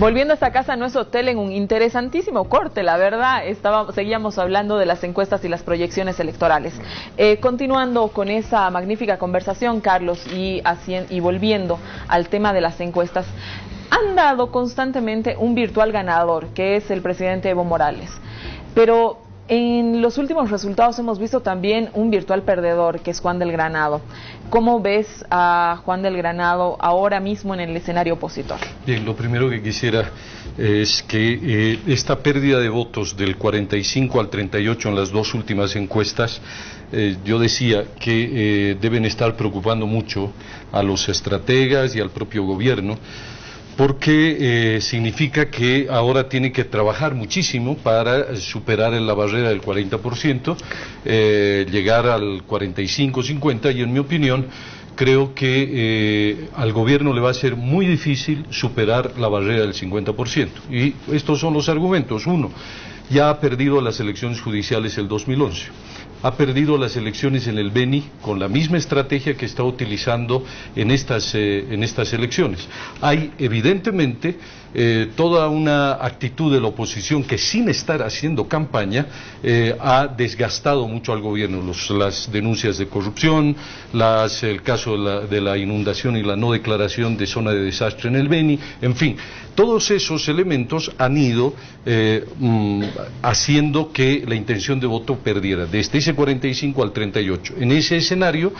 Volviendo a esta casa, no es hotel, en un interesantísimo corte, la verdad, seguíamos hablando de las encuestas y las proyecciones electorales. Continuando con esa magnífica conversación, Carlos, y volviendo al tema de las encuestas, han dado constantemente un virtual ganador, que es el presidente Evo Morales, pero en los últimos resultados hemos visto también un virtual perdedor, que es Juan del Granado. ¿Cómo ves a Juan del Granado ahora mismo en el escenario opositor? Bien, lo primero que quisiera es que esta pérdida de votos del 45 al 38 en las dos últimas encuestas, yo decía que deben estar preocupando mucho a los estrategas y al propio gobierno, porque significa que ahora tiene que trabajar muchísimo para superar la barrera del 40%, llegar al 45-50, y en mi opinión creo que al gobierno le va a ser muy difícil superar la barrera del 50%. Y estos son los argumentos. Uno, ya ha perdido las elecciones judiciales el 2011. Ha perdido las elecciones en el Beni con la misma estrategia que está utilizando en estas elecciones. Hay evidentemente toda una actitud de la oposición que, sin estar haciendo campaña, ha desgastado mucho al gobierno. Las denuncias de corrupción, el caso de la inundación y la no declaración de zona de desastre en el Beni, en fin, todos esos elementos han ido haciendo que la intención de voto perdiera, desde ese 45 al 38. En ese escenario,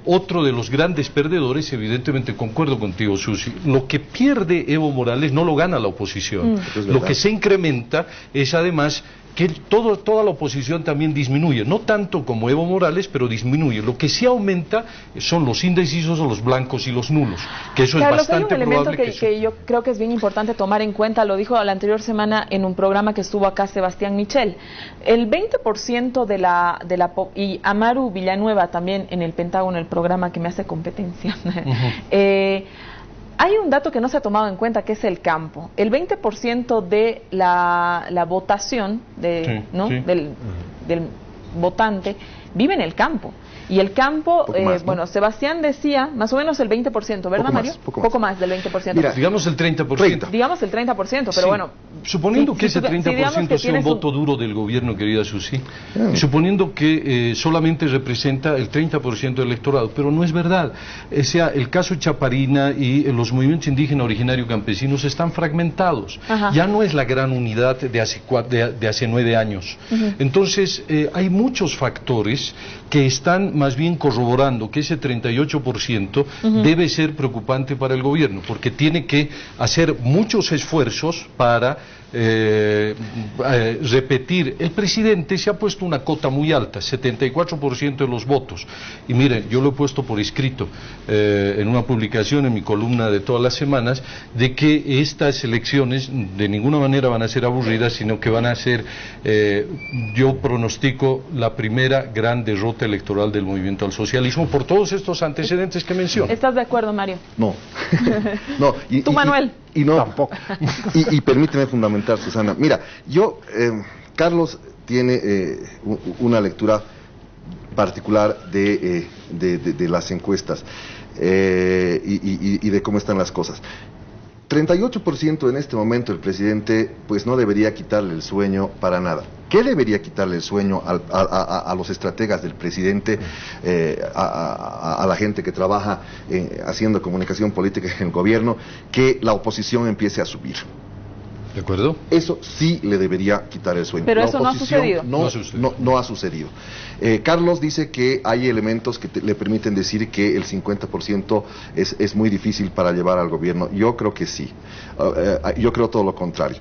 otro de los grandes perdedores, evidentemente concuerdo contigo, Susi, lo que pierde Evo Morales no lo gana la oposición. Lo que se incrementa es además que toda la oposición también disminuye, no tanto como Evo Morales, pero disminuye. Lo que sí aumenta son los indecisos o los blancos y los nulos, que eso Carlos, es bastante hay un elemento probable que yo creo que es bien importante tomar en cuenta, lo dijo la anterior semana en un programa que estuvo acá Sebastián Michel. El 20% y Amaru Villanueva también en el Pentágono, el programa que me hace competencia, hay un dato que no se ha tomado en cuenta, que es el campo. El 20% de la votación del votante vive en el campo. Y el campo, más, ¿no? Bueno, Sebastián decía más o menos el 20%, ¿verdad, Mario? Poco más del 20%. Mira, digamos el 30%. Digamos el 30%, pero sí, bueno. Suponiendo que ese 30% sea un voto duro del gobierno, querida Susi, suponiendo que solamente representa el 30% del electorado, pero no es verdad. O sea, el caso Chaparina y los movimientos indígenas originarios campesinos están fragmentados. Ajá. Ya no es la gran unidad de hace 9 años. Entonces, hay muchos factores que están más bien corroborando que ese 38% debe ser preocupante para el gobierno, porque tiene que hacer muchos esfuerzos para repetir. El presidente se ha puesto una cota muy alta, 74% de los votos, y miren, yo lo he puesto por escrito en una publicación en mi columna de todas las semanas, de que estas elecciones de ninguna manera van a ser aburridas, sino que van a ser, yo pronostico, la primera gran derrota electoral del movimiento al socialismo por todos estos antecedentes que menciono. ¿Estás de acuerdo, Mario? No. No. ¿Tú, Manuel? Y no, tampoco. Y permíteme fundamentar, Susana. Mira, Carlos tiene una lectura particular de las encuestas y de cómo están las cosas. 38% en este momento el presidente pues no debería quitarle el sueño para nada. ¿Qué debería quitarle el sueño a los estrategas del presidente, a la gente que trabaja haciendo comunicación política en el gobierno? Que la oposición empiece a subir. ¿De acuerdo? Eso sí le debería quitar el sueño. Pero eso no ha sucedido. No ha sucedido. Carlos dice que hay elementos que le permiten decir que el 50% es muy difícil para llevar al gobierno. Yo creo que sí. Yo creo todo lo contrario.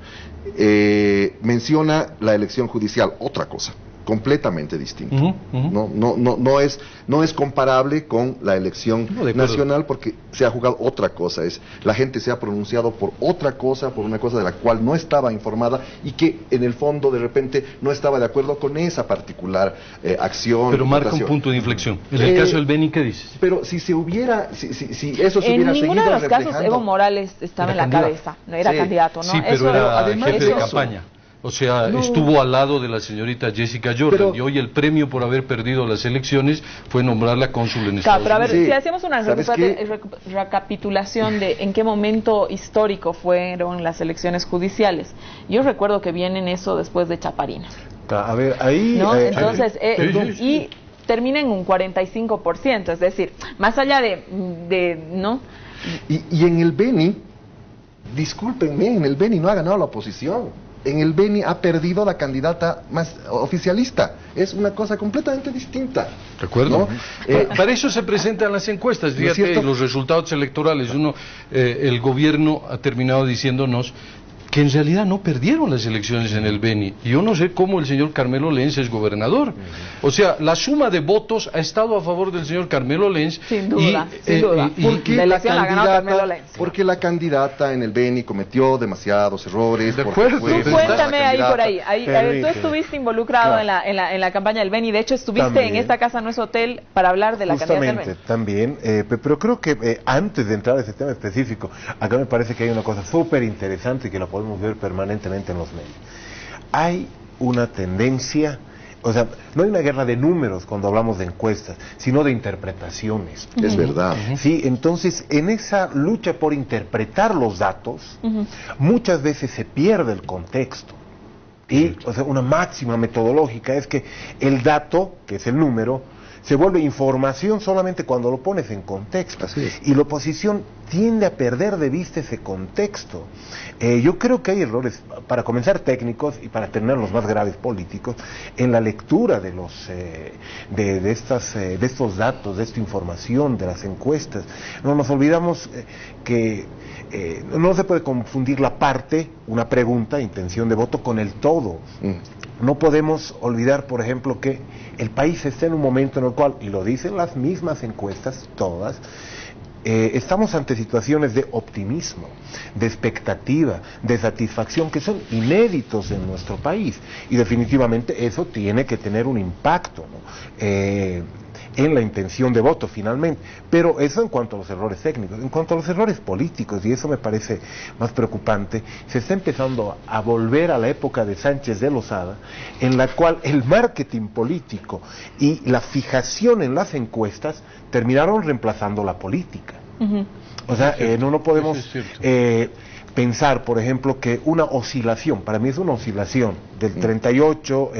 Menciona la elección judicial, otra cosa completamente distinto. No es comparable con la elección nacional, porque se ha jugado otra cosa. La gente se ha pronunciado por otra cosa, por una cosa de la cual no estaba informada y que en el fondo de repente no estaba de acuerdo con esa particular acción. Pero marca un punto de inflexión. En el caso del Beni, ¿qué dices? Pero si eso se hubiera seguido en ninguno de los casos Evo Morales estaba en la cabeza, no era candidato, ¿no? Sí, pero era jefe de campaña. O sea, No. estuvo al lado de la señorita Jessica Jordan, Pero, y hoy el premio por haber perdido las elecciones fue nombrarla cónsul en Estados Pero a ver, Unidos. Sí. si hacemos una ¿Sabes qué? recapitulación de en qué momento histórico fueron las elecciones judiciales. Yo recuerdo que vienen eso después de Chaparina, A ver, ahí... ¿no? Entonces, sí. y termina en un 45%, es decir, más allá de ¿no? Y en el Beni, discúlpenme, en el Beni no ha ganado la oposición. En el Beni ha perdido la candidata más oficialista. Es una cosa completamente distinta. ¿De acuerdo? ¿No? Para eso se presentan las encuestas, ¿No es fíjate, cierto? los resultados electorales. El gobierno ha terminado diciéndonos que en realidad no perdieron las elecciones en el Beni. Y yo no sé cómo el señor Carmelo Lenz es gobernador. O sea, la suma de votos ha estado a favor del señor Carmelo Lenz. Sin duda, sin duda. Porque La elección la ganó Carmelo Lenz. porque la candidata en el Beni cometió demasiados errores. De porque acuerdo. fue Tú Tú mala cuéntame ahí candidata. por ahí. Tú Permíteme. estuviste involucrado Claro. en la campaña del Beni. De hecho, estuviste También. en esta casa, no es hotel, para hablar de la candidata del Beni. También, pero creo que antes de entrar a ese tema específico, acá me parece que hay una cosa súper interesante que la podemos ver permanentemente en los medios. Hay una tendencia, o sea, no hay una guerra de números cuando hablamos de encuestas, sino de interpretaciones. Es verdad. Sí, entonces en esa lucha por interpretar los datos, muchas veces se pierde el contexto. Y, o sea, una máxima metodológica es que el dato, que es el número, se vuelve información solamente cuando lo pones en contexto. Así es. Y la oposición tiende a perder de vista ese contexto. Yo creo que hay errores, para comenzar técnicos y para tener los más graves políticos, en la lectura de de estos datos, de esta información, de las encuestas. No nos olvidamos que no se puede confundir la parte, una pregunta, intención de voto, con el todo. No podemos olvidar, por ejemplo, que el país está en un momento en el cual, y lo dicen las mismas encuestas, todas, estamos ante situaciones de optimismo, de expectativa, de satisfacción, que son inéditos en nuestro país. Y definitivamente eso tiene que tener un impacto, ¿no? En la intención de voto finalmente, pero eso en cuanto a los errores técnicos. En cuanto a los errores políticos, y eso me parece más preocupante, se está empezando a volver a la época de Sánchez de Lozada, en la cual el marketing político y la fijación en las encuestas terminaron reemplazando la política. O sea, no podemos pensar, por ejemplo, que una oscilación, para mí es una oscilación del 38,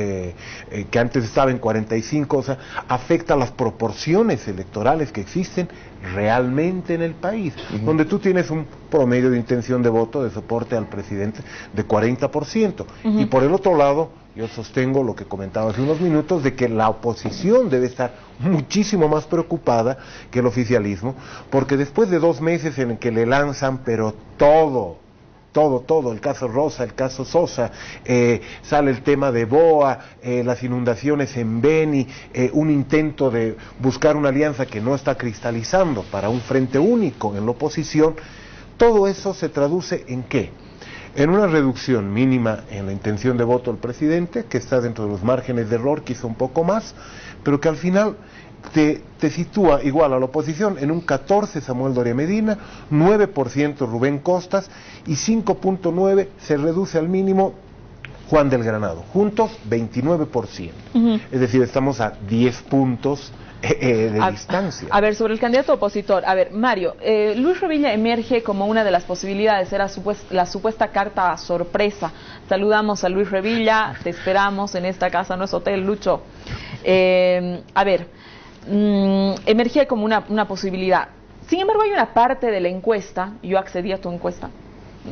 que antes estaba en 45, o sea, afecta las proporciones electorales que existen realmente en el país, donde tú tienes un promedio de intención de voto, de soporte al presidente de 40%, y por el otro lado, yo sostengo lo que comentaba hace unos minutos, de que la oposición debe estar muchísimo más preocupada que el oficialismo, porque después de 2 meses en el que le lanzan, pero todo, el caso Rosa, el caso Sosa, sale el tema de BOA, las inundaciones en Beni, un intento de buscar una alianza que no está cristalizando para un frente único en la oposición, todo eso se traduce en ¿qué? En una reducción mínima en la intención de voto del presidente, que está dentro de los márgenes de error, quizá un poco más, pero que al final te sitúa igual a la oposición en un 14 Samuel Doria Medina, 9% Rubén Costas y 5.9 se reduce al mínimo Juan del Granado, juntos 29%. Es decir, estamos a 10 puntos de distancia. A ver, sobre el candidato opositor, a ver, Mario, Luis Revilla emerge como una de las posibilidades, era la supuesta carta sorpresa. Saludamos a Luis Revilla, te esperamos en esta casa, no es hotel, Lucho. A ver, emerge como una posibilidad. Sin embargo, hay una parte de la encuesta, yo accedí a tu encuesta,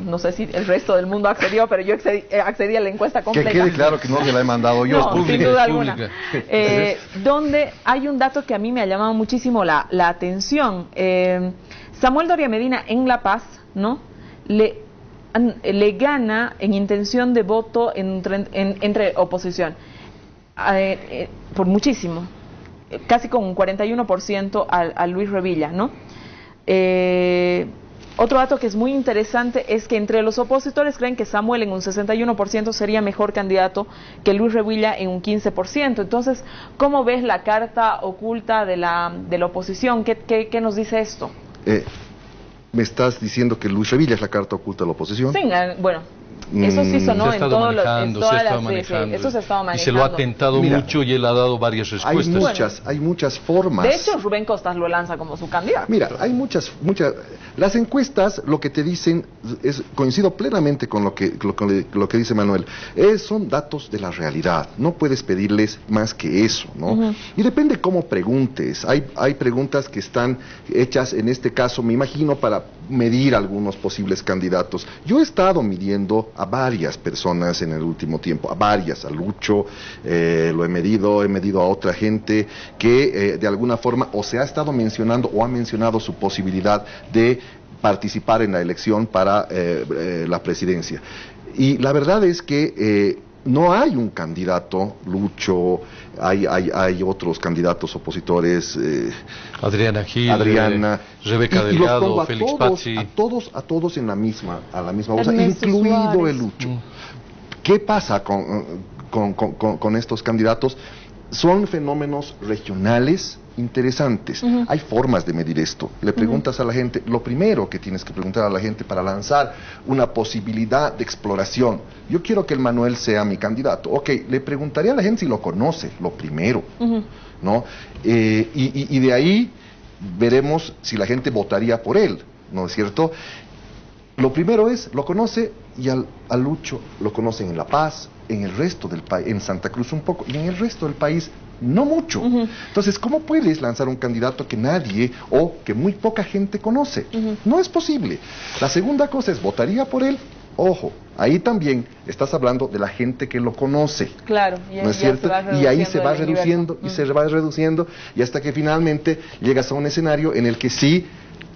no sé si el resto del mundo accedió, pero yo accedí a la encuesta completa. Que quede claro que no se la he mandado yo. No, sin duda alguna. Pública. Donde hay un dato que a mí me ha llamado muchísimo la atención. Samuel Doria Medina en La Paz, ¿no? Le gana en intención de voto entre oposición. Por muchísimo. Casi con un 41% a Luis Revilla, ¿no? Otro dato que es muy interesante es que entre los opositores creen que Samuel en un 61% sería mejor candidato que Luis Revilla en un 15%. Entonces, ¿cómo ves la carta oculta de la oposición? ¿Qué nos dice esto? ¿Me estás diciendo que Luis Revilla es la carta oculta de la oposición? Sí, bueno, Eso sí sonó se ha en estado todos manejando, los... se ha estado Sí, manejando. eso se ha estado manejando. Y se lo ha tentado mucho y él ha dado varias respuestas. Hay muchas formas. De hecho, Rubén Costas lo lanza como su candidato. Mira, hay muchas. Las encuestas lo que te dicen, coincido plenamente con lo que dice Manuel, son datos de la realidad. No puedes pedirles más que eso, ¿no? Y depende cómo preguntes. Hay preguntas que están hechas, en este caso, me imagino, para medir algunos posibles candidatos. Yo he estado midiendo a varias personas en el último tiempo, a Lucho, lo he medido a otra gente que de alguna forma o se ha estado mencionando o ha mencionado su posibilidad de participar en la elección para la presidencia. Y la verdad es que no hay un candidato, Lucho, hay otros candidatos opositores, Adriana Gil, Rebeca y Delgado, los Félix pongo Pazzi. a todos a la misma bolsa, Ernesto incluido Suárez. el Lucho. ¿Qué pasa con estos candidatos? Son fenómenos regionales interesantes. Hay formas de medir esto. Le preguntas a la gente, lo primero que tienes que preguntar a la gente para lanzar una posibilidad de exploración. Yo quiero que el Manuel sea mi candidato. Ok, le preguntaría a la gente si lo conoce, lo primero, ¿no? Y de ahí veremos si la gente votaría por él, ¿no es cierto? Lo primero es, lo conoce, y al Lucho lo conocen en La Paz, en el resto del país, en Santa Cruz un poco, y en el resto del país no mucho. Entonces, ¿cómo puedes lanzar un candidato que nadie o que muy poca gente conoce? No es posible. La segunda cosa es, ¿votaría por él? Ojo, ahí también estás hablando de la gente que lo conoce. Claro, ¿no es cierto? Y ahí se va reduciendo, y se va reduciendo, y hasta que finalmente llegas a un escenario en el que sí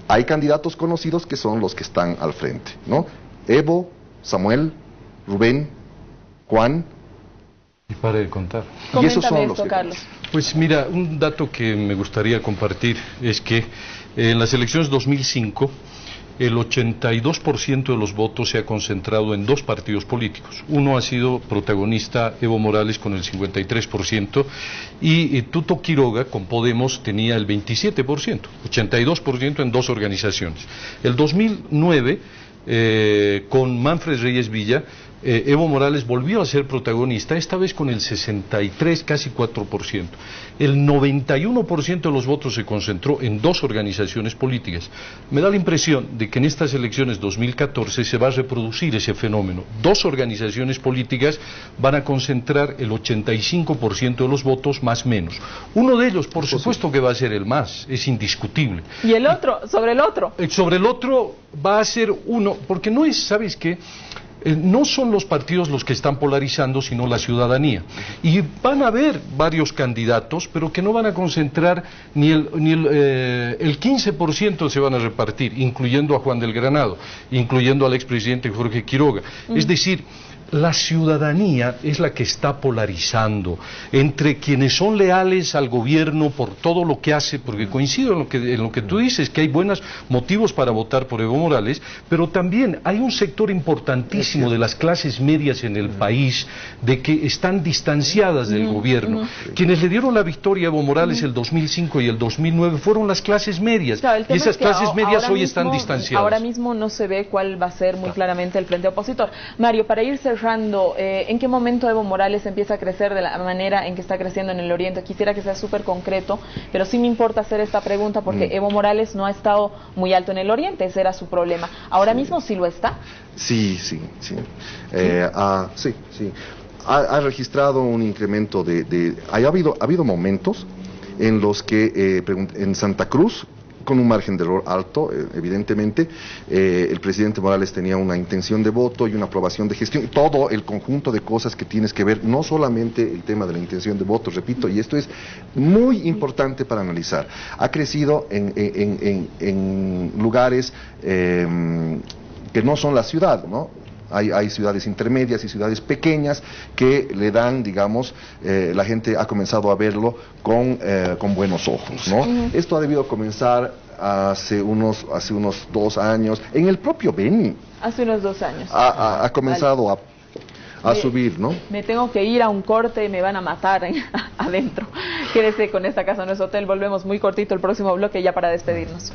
hay candidatos conocidos que son los que están al frente, ¿no? Evo, Samuel, Rubén, Juan. Y para de contar. Y esos son Coméntame los esto, que Carlos. Pues mira, un dato que me gustaría compartir es que en las elecciones 2005 el 82% de los votos se ha concentrado en dos partidos políticos. Uno ha sido protagonista, Evo Morales, con el 53%, y Tuto Quiroga, con Podemos, tenía el 27%, 82% en dos organizaciones. El 2009, con Manfred Reyes Villa, Evo Morales volvió a ser protagonista, esta vez con el 63, casi 4%. El 91% de los votos se concentró en dos organizaciones políticas. Me da la impresión de que en estas elecciones 2014 se va a reproducir ese fenómeno. Dos organizaciones políticas van a concentrar el 85% de los votos, más menos. Uno de ellos, por supuesto que va a ser el MAS, es indiscutible. ¿Y el otro? ¿Sobre el otro? Sobre el otro va a ser uno, porque no es, ¿sabes qué? No son los partidos los que están polarizando, sino la ciudadanía. Y van a haber varios candidatos, pero que no van a concentrar ni el 15% se van a repartir, incluyendo a Juan del Granado, incluyendo al expresidente Jorge Quiroga. Es decir, la ciudadanía es la que está polarizando entre quienes son leales al gobierno por todo lo que hace, porque coincido en lo que tú dices, que hay buenos motivos para votar por Evo Morales, pero también hay un sector importantísimo de las clases medias en el país de que están distanciadas del gobierno. Quienes le dieron la victoria a Evo Morales el 2005 y el 2009 fueron las clases medias, Claro, y esas es que clases medias hoy están mismo, distanciadas. Ahora mismo no se ve cuál va a ser muy claramente el frente opositor. Mario, para ir cerrando, ¿en qué momento Evo Morales empieza a crecer de la manera en que está creciendo en el Oriente? Quisiera que sea súper concreto, pero sí me importa hacer esta pregunta porque Evo Morales no ha estado muy alto en el Oriente, ese era su problema. ¿Ahora mismo sí lo está? Sí. Ha registrado un incremento ha habido momentos en los que en Santa Cruz, con un margen de error alto, evidentemente, el presidente Morales tenía una intención de voto y una aprobación de gestión, todo el conjunto de cosas que tienes que ver, no solamente el tema de la intención de voto, repito, y esto es muy importante para analizar. Ha crecido en lugares que no son la ciudad, ¿no? Hay ciudades intermedias y ciudades pequeñas que le dan, digamos, la gente ha comenzado a verlo con buenos ojos, ¿no? Esto ha debido comenzar hace unos 2 años, en el propio Beni. Hace unos 2 años. Ha comenzado a subir, ¿no? Me tengo que ir a un corte y me van a matar adentro. Quédese con esta Casa No es Hotel, volvemos muy cortito el próximo bloque ya para despedirnos.